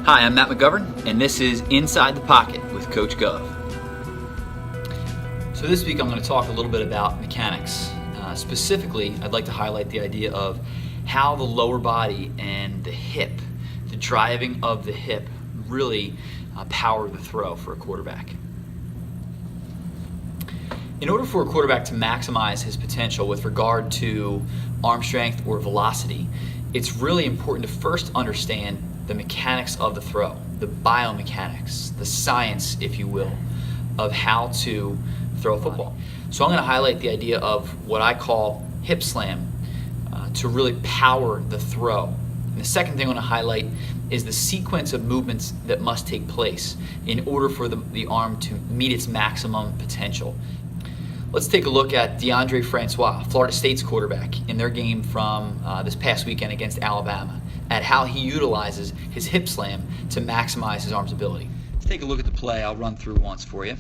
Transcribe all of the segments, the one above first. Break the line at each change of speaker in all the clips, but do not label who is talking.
Hi, I'm Matt McGovern, and this is Inside the Pocket with Coach Gov. So this week I'm going to talk a little bit about mechanics. Specifically, I'd like to highlight the idea of how the lower body and the hip, the driving of the hip, really power the throw for a quarterback. In order for a quarterback to maximize his potential with regard to arm strength or velocity, it's really important to first understand the mechanics of the throw, the biomechanics, the science, if you will, of how to throw a football. So I'm going to highlight the idea of what I call hip slam to really power the throw. And the second thing I want to highlight is the sequence of movements that must take place in order for the arm to meet its maximum potential. Let's take a look at DeAndre Francois, Florida State's quarterback, in their game from this past weekend against Alabama, at how he utilizes his hip slam to maximize his arm's ability. Let's take a look at the play. I'll run through once for you.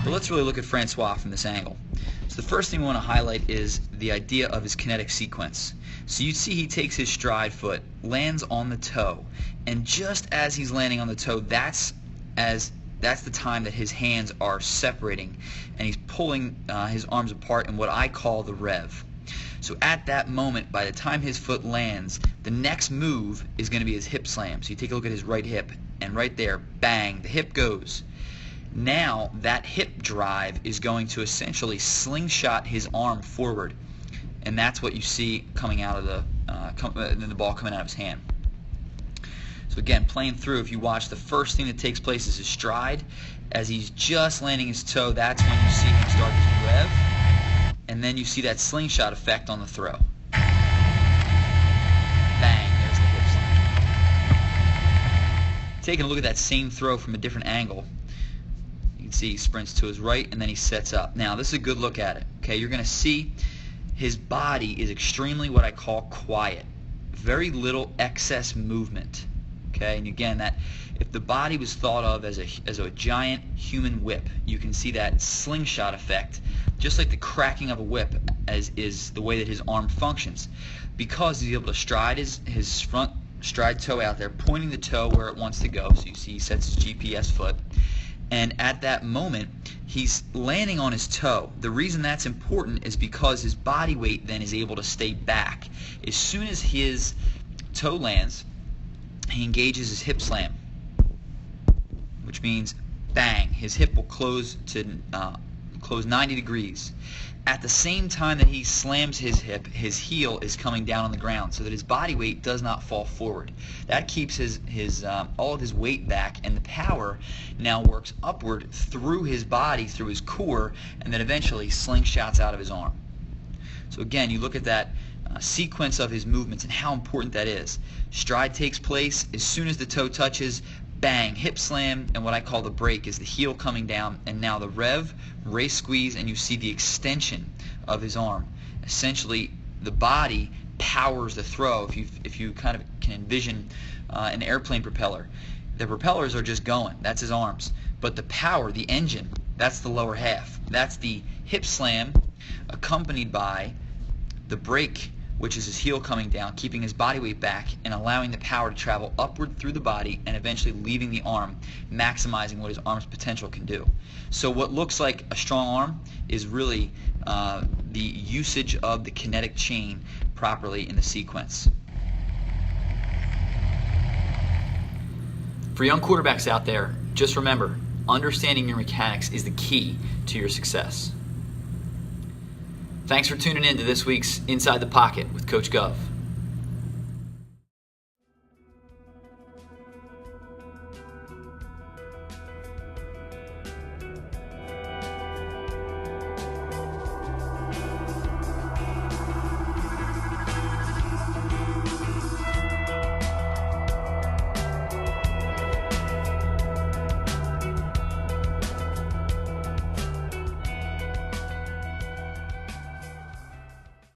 But let's really look at Francois from this angle. So the first thing we want to highlight is the idea of his kinetic sequence. So you see he takes his stride foot, lands on the toe, and just as he's landing on the toe, that's the time that his hands are separating, and he's pulling his arms apart in what I call the rev. So at that moment, by the time his foot lands, the next move is going to be his hip slam. So you take a look at his right hip, and right there, bang, the hip goes. Now that hip drive is going to essentially slingshot his arm forward, and that's what you see coming out of the ball coming out of his hand. So again, playing through, if you watch, the first thing that takes place is his stride. As he's just landing his toe, that's when you see him start his rev, and then you see that slingshot effect on the throw. Bang, there's the hip slam. Taking a look at that same throw from a different angle, you can see he sprints to his right and then he sets up. Now this is a good look at it. Okay, you're going to see his body is extremely what I call quiet. Very little excess movement. Okay, and again, that if the body was thought of as a giant human whip, you can see that slingshot effect, just like the cracking of a whip, as is the way that his arm functions, because he's able to stride his front stride toe out there, pointing the toe where it wants to go. So you see he sets his GPS foot, and at that moment he's landing on his toe. The reason that's important is because his body weight then is able to stay back. As soon as his toe lands, he engages his hip slam, which means bang, his hip will close 90 degrees. At the same time that he slams his hip, his heel is coming down on the ground so that his body weight does not fall forward. That keeps all of his weight back, and the power now works upward through his body, through his core, and then eventually slingshots out of his arm. So again, you look at that sequence of his movements and how important that is. Stride takes place as soon as the toe touches, bang, hip slam, and what I call the break is the heel coming down, and now the rev, race squeeze, and you see the extension of his arm. Essentially, the body powers the throw. If you kind of can envision an airplane propeller, the propellers are just going. That's his arms. But the power, the engine, that's the lower half. That's the hip slam accompanied by the break, which is his heel coming down, keeping his body weight back and allowing the power to travel upward through the body and eventually leaving the arm, maximizing what his arm's potential can do. So what looks like a strong arm is really the usage of the kinetic chain properly in the sequence. For young quarterbacks out there, just remember, understanding your mechanics is the key to your success. Thanks for tuning in to this week's Inside the Pocket with Coach Gov.